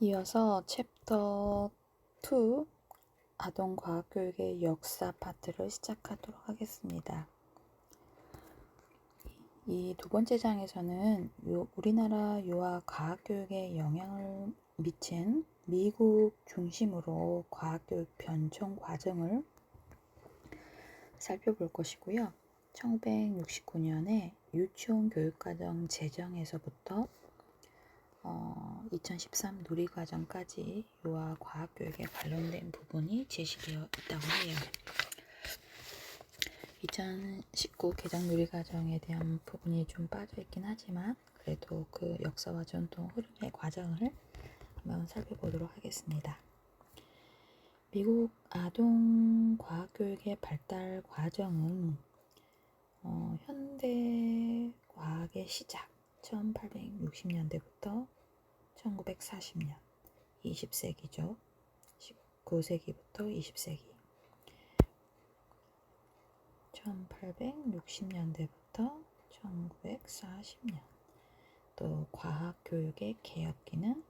이어서 챕터 2 아동과학교육의 역사 파트를 시작하도록 하겠습니다. 이 두 번째 장에서는 우리나라 유아 과학교육에 영향을 미친 미국 중심으로 과학교육 변종 과정을 살펴볼 것이고요. 1969년에 유치원 교육과정 제정에서부터 2013 누리과정까지 유아 과학교육에 관련된 부분이 제시되어 있다고 해요. 2019 개정 누리과정에 대한 부분이 좀 빠져있긴 하지만 그래도 그 역사와 전통 흐름의 과정을 한번 살펴보도록 하겠습니다. 미국 아동 과학교육의 발달 과정은 현대 과학의 시작 1860년대부터 1940년 20세기죠. 19세기부터 20세기 1860년대부터 1940년 또 과학교육의 개혁기는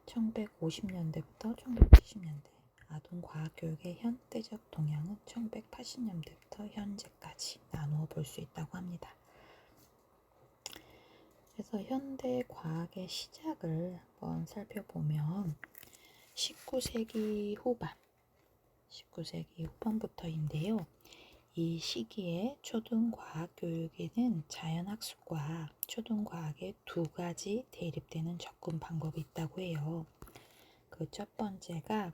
1950년대부터 1970년대 아동과학교육의 현대적 동향은 1980년대부터 현재까지 나누어 볼 수 있다고 합니다. 그래서 현대 과학의 시작을 한번 살펴보면 19세기 후반부터인데요. 이 시기에 초등과학교육에는 자연학습과 초등과학의 두 가지 대립되는 접근 방법이 있다고 해요. 그 첫 번째가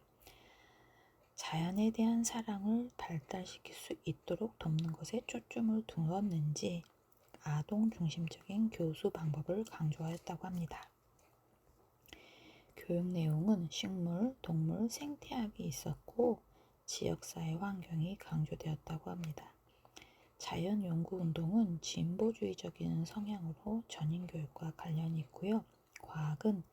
자연에 대한 사랑을 발달시킬 수 있도록 돕는 것에 초점을 두었는지 아동 중심적인 교수 방법을 강조하였다고 합니다. 교육 내용은 식물, 동물, 생태학이 있었고 지역사회 환경이 강조되었다고 합니다. 자연연구운동은 진보주의적인 성향으로 전인교육과 관련이 있고요. 과학은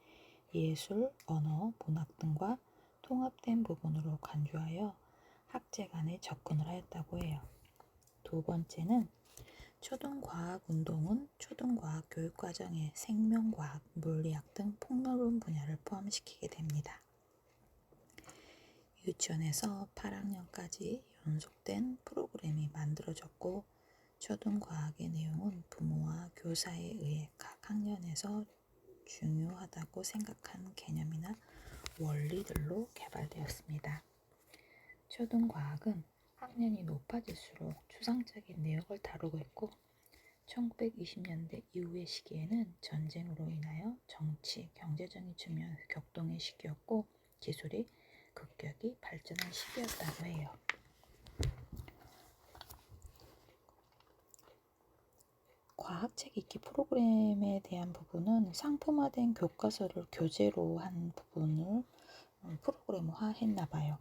예술, 언어, 문학 등과 통합된 부분으로 간주하여 학제 간에 접근을 하였다고 해요. 두 번째는 초등과학운동은 초등과학 교육과정에 생명과학, 물리학 등 폭넓은 분야를 포함시키게 됩니다. 유치원에서 8학년까지 연속된 프로그램이 만들어졌고 초등과학의 내용은 부모와 교사에 의해 각 학년에서 중요하다고 생각한 개념이나 원리들로 개발되었습니다. 초등과학은 학년이 높아질수록 추상적인 내용을 다루고 있고 1920년대 이후의 시기에는 전쟁으로 인하여 정치, 경제적인 측면에서 격동의 시기였고 기술이 급격히 발전한 시기였다고 해요. 과학책 읽기 프로그램에 대한 부분은 상품화된 교과서를 교재로 한 부분을 프로그램화 했나봐요.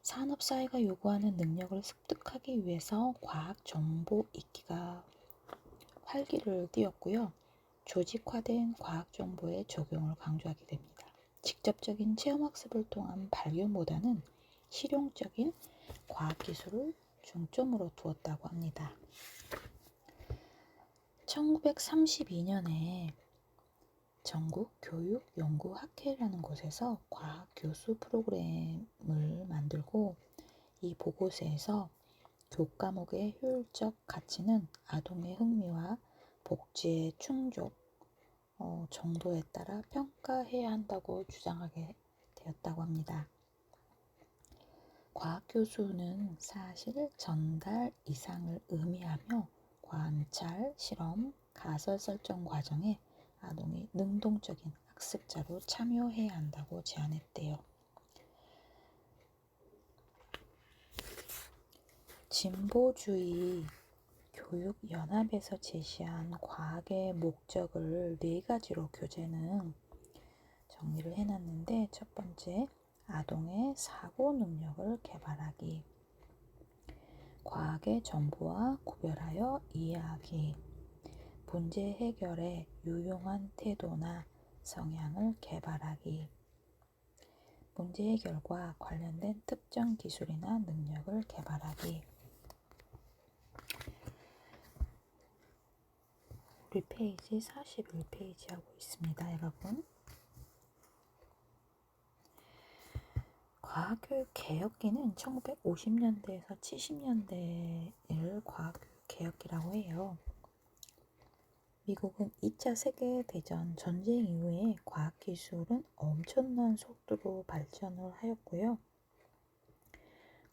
산업사회가 요구하는 능력을 습득하기 위해서 과학 정보 읽기가 활기를 띠었고요. 조직화된 과학 정보의 적용을 강조하게 됩니다. 직접적인 체험학습을 통한 발견보다는 실용적인 과학기술을 중점으로 두었다고 합니다. 1932년에 전국교육연구학회라는 곳에서 과학교수 프로그램을 만들고 이 보고서에서 교과목의 효율적 가치는 아동의 흥미와 복지의 충족 정도에 따라 평가해야 한다고 주장하게 되었다고 합니다. 과학교수는 사실 전달 이상을 의미하며 관찰, 실험, 가설 설정 과정에 아동이 능동적인 학습자로 참여해야 한다고 제안했대요. 진보주의 교육연합에서 제시한 과학의 목적을 4가지로 교재는 정리를 해놨는데 첫 번째, 아동의 사고 능력을 개발하기, 과학의 정보와 구별하여 이해하기, 문제 해결에 유용한 태도나 성향을 개발하기, 문제 해결과 관련된 특정 기술이나 능력을 개발하기. 우리 페이지 41페이지 하고 있습니다, 여러분. 과학교육 개혁기는 1950년대에서 70년대를 과학교육 개혁기라고 해요. 미국은 2차 세계대전 전쟁 이후에 과학기술은 엄청난 속도로 발전을 하였고요.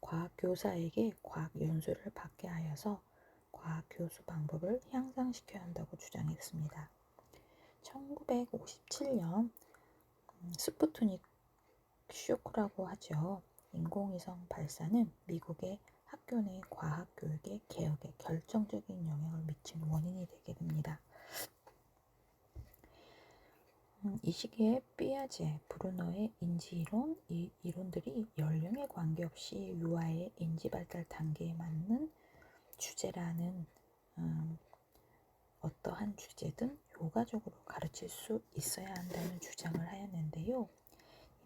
과학교사에게 과학 연수를 받게 하여서 과학교수 방법을 향상시켜야 한다고 주장했습니다. 1957년 스푸트닉 쇼크라고 하죠. 인공위성 발사는 미국의 학교 내 과학교육의 개혁에 결정적인 영향을 미친 원인이 되게 됩니다. 이 시기에 삐아제, 브루너의 인지이론, 이 이론들이 연령에 관계없이 유아의 인지발달 단계에 맞는 주제라는 어떠한 주제든 효과적으로 가르칠 수 있어야 한다는 주장을 하였는데요.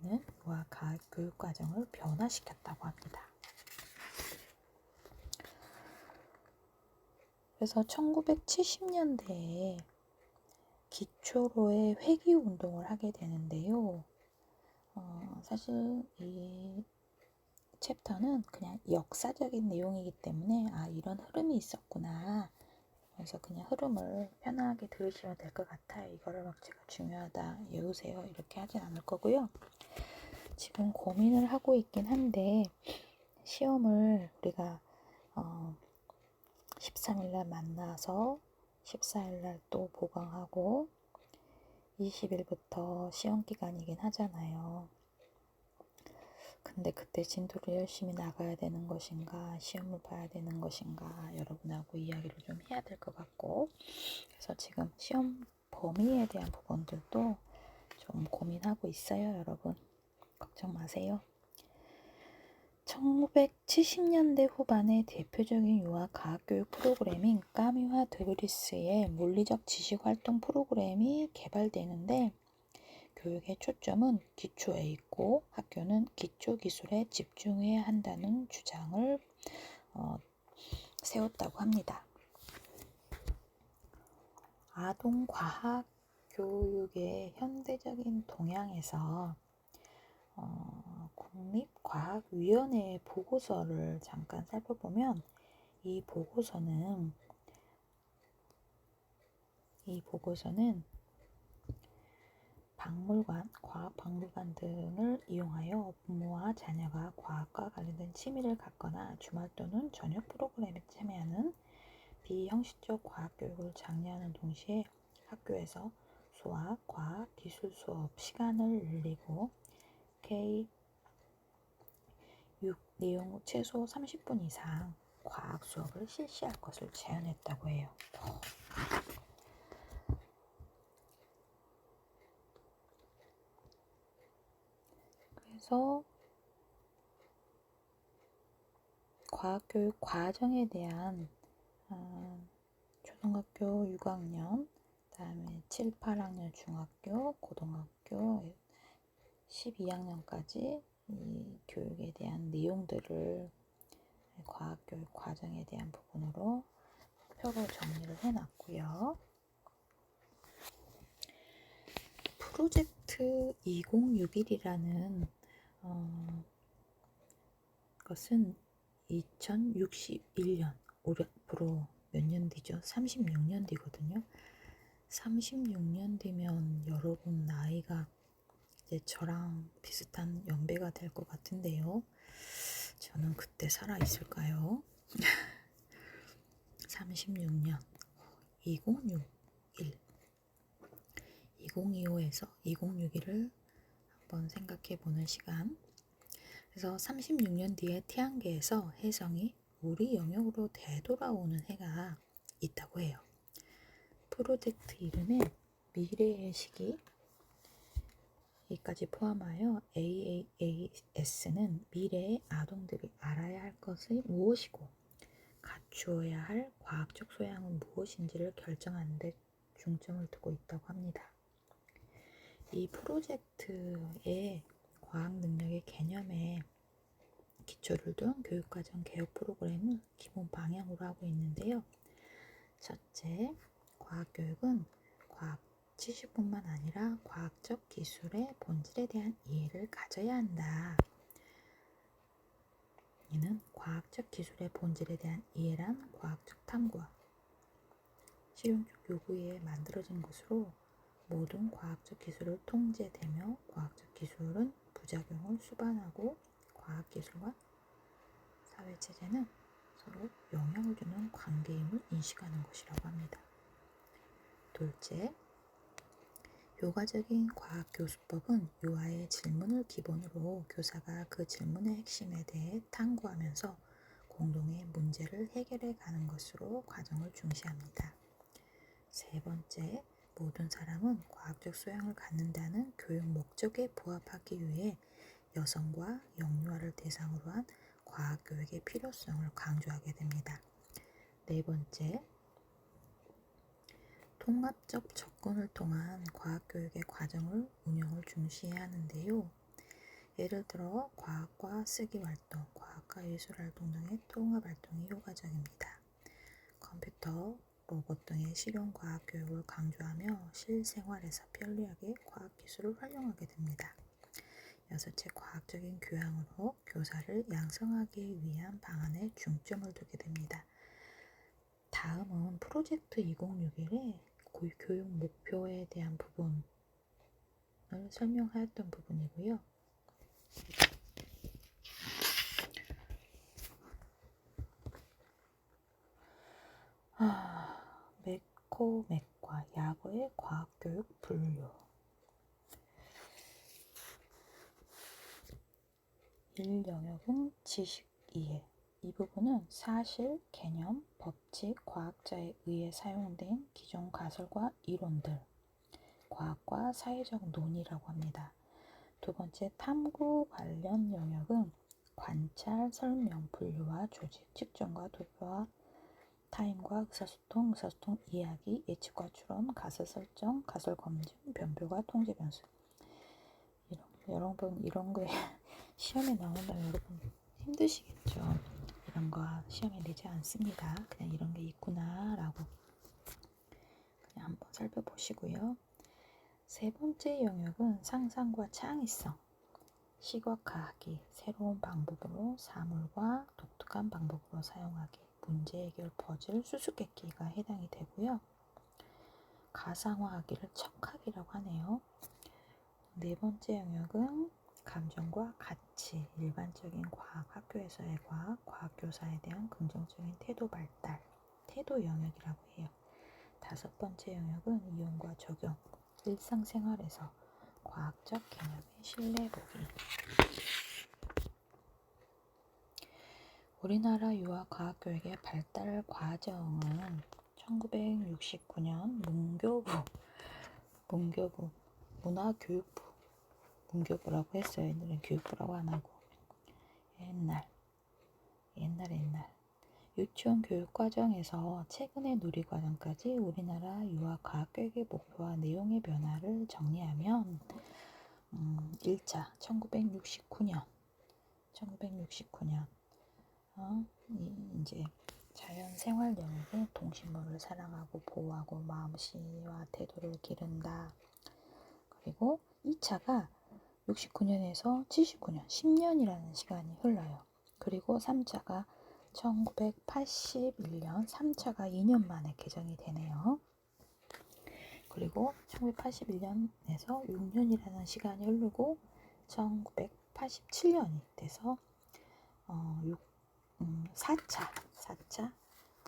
이는 유아 교육 과정을 변화시켰다고 합니다. 그래서 1970년대에 기초로의 회귀 운동을 하게 되는데요. 사실 이 챕터는 그냥 역사적인 내용이기 때문에 이런 흐름이 있었구나. 그래서 그냥 흐름을 편하게 들으시면 될 것 같아요. 이거를 막 제가 중요하다, 외우세요 이렇게 하진 않을 거고요. 지금 고민을 하고 있긴 한데 시험을 우리가 13일날 만나서 14일날 또 보강하고 20일부터 시험 기간이긴 하잖아요. 근데 그때 진도를 열심히 나가야 되는 것인가, 시험을 봐야 되는 것인가, 여러분하고 이야기를 좀 해야 될 것 같고, 그래서 지금 시험 범위에 대한 부분들도 좀 고민하고 있어요, 여러분. 걱정 마세요. 1970년대 후반의 대표적인 유아 과학교육 프로그램인 까미와 드브리스의 물리적 지식활동 프로그램이 개발되는데 교육의 초점은 기초에 있고 학교는 기초기술에 집중해야 한다는 주장을 세웠다고 합니다. 아동과학 교육의 현대적인 동향에서 국립과학위원회의 보고서를 잠깐 살펴보면 이 보고서는 박물관, 과학박물관 등을 이용하여 부모와 자녀가 과학과 관련된 취미를 갖거나 주말 또는 저녁 프로그램에 참여하는 비형식적 과학교육을 장려하는 동시에 학교에서 수학, 과학, 기술 수업 시간을 늘리고 K6 내용 최소 30분 이상 과학 수업을 실시할 것을 제안했다고 해요. 그래서 과학교육 과정에 대한 초등학교 6학년, 그 다음에 7, 8학년 중학교, 고등학교 12학년까지 이 교육에 대한 내용들을 과학교육 과정에 대한 부분으로 표로 정리를 해놨고요. 프로젝트 2061이라는 것은 2061년, 앞으로 몇 년 뒤죠? 36년 뒤거든요. 36년 뒤면 여러분 나이가 이제 저랑 비슷한 연배가 될 것 같은데요. 저는 그때 살아있을까요? 36년, 2061, 2025에서 2061을 한번 생각해보는 시간. 그래서 36년 뒤에 태양계에서 혜성이 우리 영역으로 되돌아오는 해가 있다고 해요. 프로젝트 이름에 미래의 시기 이까지 포함하여 AAAS는 미래의 아동들이 알아야 할 것이 무엇이고 갖추어야 할 과학적 소양은 무엇인지를 결정하는 데 중점을 두고 있다고 합니다. 이 프로젝트의 과학 능력의 개념에 기초를 둔 교육과정 개혁 프로그램을 기본 방향으로 하고 있는데요. 첫째, 과학교육은 과학 지식뿐만 아니라 과학적 기술의 본질에 대한 이해를 가져야 한다. 이는 과학적 기술의 본질에 대한 이해란 과학적 탐구와 실용적 요구에 만들어진 것으로 모든 과학적 기술을 통제되며 과학적 기술은 부작용을 수반하고 과학기술과 사회체제는 서로 영향을 주는 관계임을 인식하는 것이라고 합니다. 둘째, 요가적인 과학교수법은 요하의 질문을 기본으로 교사가 그 질문의 핵심에 대해 탐구하면서 공동의 문제를 해결해 가는 것으로 과정을 중시합니다. 세 번째, 모든 사람은 과학적 소양을 갖는다는 교육 목적에 부합하기 위해 여성과 영유아를 대상으로 한 과학교육의 필요성을 강조하게 됩니다. 네 번째, 통합적 접근을 통한 과학교육의 과정을 운영을 중시해야 하는데요. 예를 들어 과학과 쓰기활동, 과학과 예술활동 등의 통합활동이 효과적입니다. 컴퓨터, 로봇 등의 실용과학교육을 강조하며 실생활에서 편리하게 과학기술을 활용하게 됩니다. 여섯째, 과학적인 교양으로 교사를 양성하기 위한 방안에 중점을 두게 됩니다. 다음은 프로젝트 2061의 교육 목표에 대한 부분을 설명하였던 부분이고요. 맥과 약어의 과학교육 분류. 1영역은 지식 이해. 이 부분은 사실, 개념, 법칙, 과학자에 의해 사용된 기존 가설과 이론들, 과학과 사회적 논의라고 합니다. 두 번째, 탐구 관련 영역은 관찰, 설명, 분류와 조직, 측정과 도표와 타임과 의사소통, 의사소통 이야기, 예측과 추론, 가설 설정, 가설 검증, 변별과 통제 변수. 여러분 이런 거 시험에 나온다면 여러분 힘드시겠죠. 이런 거 시험에 내지 않습니다. 그냥 이런 게 있구나 라고 그냥 한번 살펴보시고요. 세 번째 영역은 상상과 창의성. 시각화하기, 새로운 방법으로 사물과 독특한 방법으로 사용하기, 문제 해결, 퍼즐, 수수께끼가 해당이 되고요. 가상화하기를 척하기라고 하네요. 네 번째 영역은 감정과 가치, 일반적인 과학, 학교에서의 과학, 과학교사에 대한 긍정적인 태도 발달, 태도 영역이라고 해요. 다섯 번째 영역은 이용과 적용, 일상생활에서 과학적 개념의 신뢰보기. 우리나라 유아과학교육의 발달 과정은 1969년 문교부, 문화교육부, 문교부라고 했어요. 옛날엔 교육부라고 안 하고. 옛날. 유치원 교육과정에서 최근의 누리과정까지 우리나라 유아과학교육의 목표와 내용의 변화를 정리하면 1차 1969년 이제 자연생활 영역의 동식물을 사랑하고 보호하고 마음씨와 태도를 기른다. 그리고 2차가 69년에서 79년, 10년이라는 시간이 흘러요. 그리고 3차가 1981년, 3차가 2년 만에 개정이 되네요. 그리고 1981년에서 6년이라는 시간이 흐르고 1987년이 돼서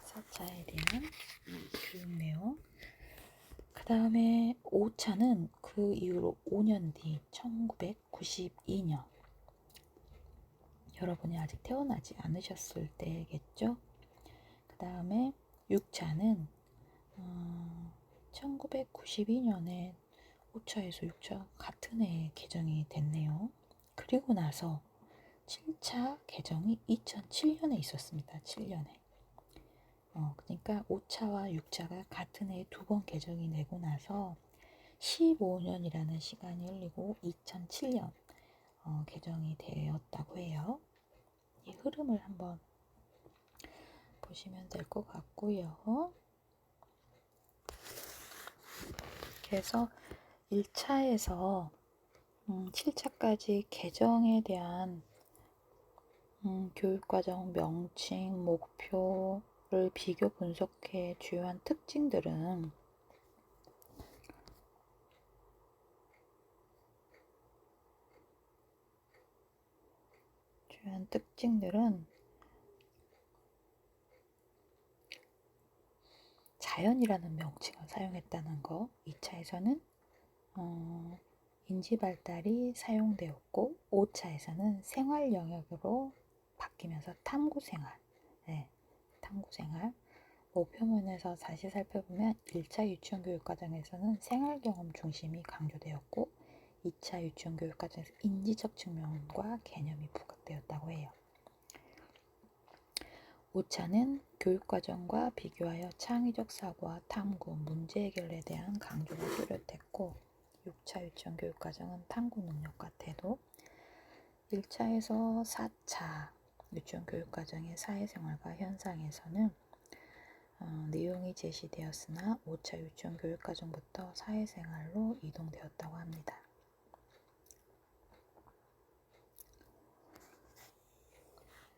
4차에 대한 교육 내용. 그 다음에 5차는 그 이후로 5년 뒤 1992년. 여러분이 아직 태어나지 않으셨을 때겠죠? 그 다음에 6차는 1992년에 5차에서 6차 같은 해에 개정이 됐네요. 그리고 나서 7차 개정이 2007년에 있었습니다. 7년에. 그러니까 5차와 6차가 같은 해에 두 번 개정이 되고 나서 15년이라는 시간이 흘리고 2007년 개정이 되었다고 해요. 이 흐름을 한번 보시면 될 것 같고요. 그래서 1차에서 7차까지 개정에 대한 교육과정 명칭, 목표를 비교 분석해 주요한 특징들은 자연이라는 명칭을 사용했다는 거. 2차에서는 인지 발달이 사용되었고 5차에서는 생활 영역으로 바뀌면서 탐구생활, 네, 탐구생활. 목표면에서 다시 살펴보면 1차 유치원 교육과정에서는 생활 경험 중심이 강조되었고 2차 유치원 교육과정에서 인지적 측면과 개념이 부각되었다고 해요. 5차는 교육과정과 비교하여 창의적 사고와 탐구, 문제 해결에 대한 강조가 뚜렷했고 6차 유치원 교육과정은 탐구 능력과 태도, 1차에서 4차 유치원 교육과정의 사회생활과 현상에서는 내용이 제시되었으나 5차 유치원 교육과정부터 사회생활로 이동되었다고 합니다.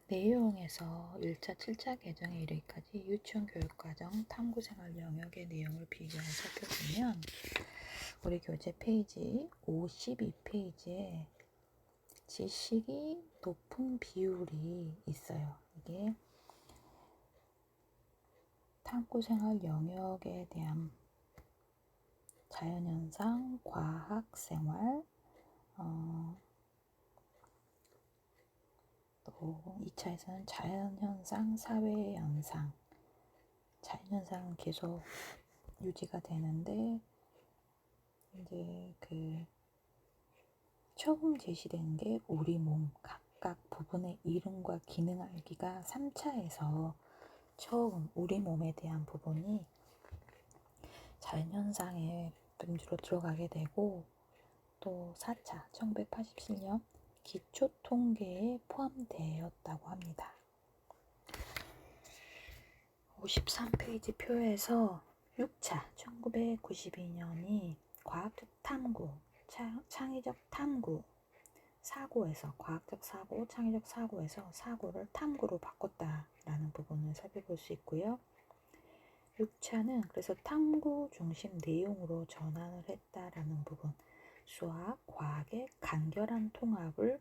내용에서 1차, 7차 개정에 이르기까지 유치원 교육과정 탐구생활 영역의 내용을 비교해 살펴보면 우리 교재 페이지 52페이지에 지식이 높은 비율이 있어요. 이게 탐구생활 영역에 대한 자연현상, 과학생활, 또 2차에서는 자연현상, 사회현상. 자연현상은 계속 유지가 되는데 이제 처음 제시된 게 우리 몸 각각 부분의 이름과 기능 알기가 3차에서 처음 우리 몸에 대한 부분이 자연현상의 범주로 들어가게 되고 또 4차 1987년 기초통계에 포함되었다고 합니다. 53페이지 표에서 6차 1992년이 과학적 탐구, 창의적 탐구, 사고에서 과학적 사고, 창의적 사고에서 사고를 탐구로 바꿨다라는 부분을 살펴볼 수 있고요. 6차는 그래서 탐구 중심 내용으로 전환을 했다라는 부분, 수학, 과학의 간결한 통합을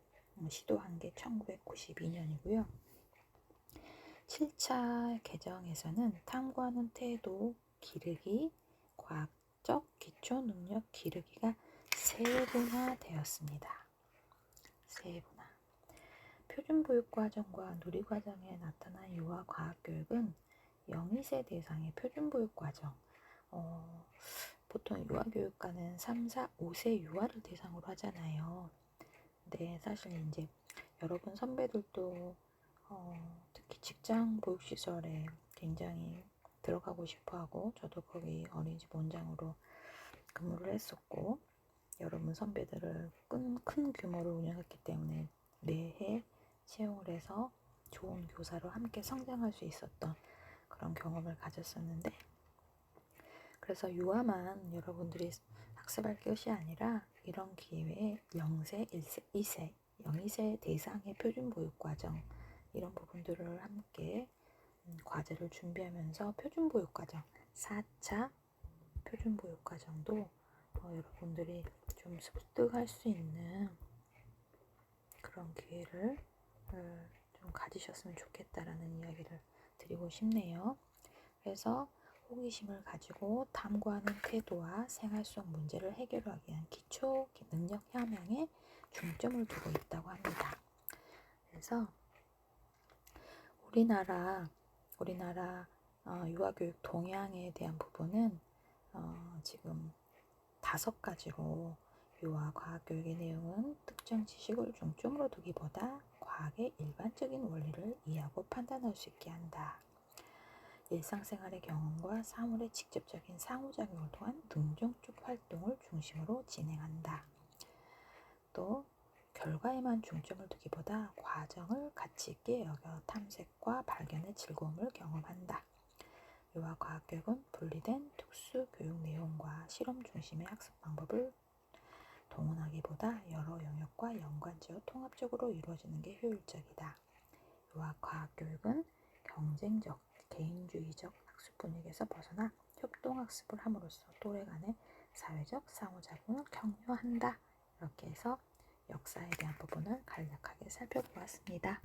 시도한 게 1992년이고요. 7차 개정에서는 탐구하는 태도, 기르기, 과학적 기초 능력 기르기가 세분화되었습니다. 세분화. 표준보육과정과 누리과정에 나타난 유아 과학교육은 0~2세 대상의 표준보육과정, 보통 유아교육과는 3, 4, 5세 유아를 대상으로 하잖아요. 근데 사실 이제 여러분 선배들도 특히 직장 보육시설에 굉장히 들어가고 싶어하고 저도 거기 어린이집 원장으로 근무를 했었고 여러분 선배들을 큰 규모로 운영했기 때문에 매해 채용을 해서 좋은 교사로 함께 성장할 수 있었던 그런 경험을 가졌었는데 그래서 유아만 여러분들이 학습할 것이 아니라 이런 기회에 0세, 1세, 2세, 0~2세 대상의 표준보육과정 이런 부분들을 함께 과제를 준비하면서 표준보육과정 4차 표준보육과정도 여러분들이 좀 습득할 수 있는 그런 기회를 좀 가지셨으면 좋겠다라는 이야기를 드리고 싶네요. 그래서 호기심을 가지고 탐구하는 태도와 생활 속 문제를 해결하기 위한 기초 능력 향양에 중점을 두고 있다고 합니다. 그래서 우리나라 유아교육 동향에 대한 부분은 지금 5가지로 유아 과학교육의 내용은 특정 지식을 중점으로 두기보다 과학의 일반적인 원리를 이해하고 판단할 수 있게 한다. 일상생활의 경험과 사물의 직접적인 상호작용을 통한 능동적 활동을 중심으로 진행한다. 또 결과에만 중점을 두기보다 과정을 가치 있게 여겨 탐색과 발견의 즐거움을 경험한다. 유아 과학교육은 분리된 특수 교육 내용과 실험 중심의 학습 방법을 동원하기보다 여러 영역과 연관지어 통합적으로 이루어지는 게 효율적이다. 유아 과학교육은 경쟁적, 개인주의적 학습 분위기에서 벗어나 협동학습을 함으로써 또래 간의 사회적 상호작용을 격려한다. 이렇게 해서 역사에 대한 부분을 간략하게 살펴보았습니다.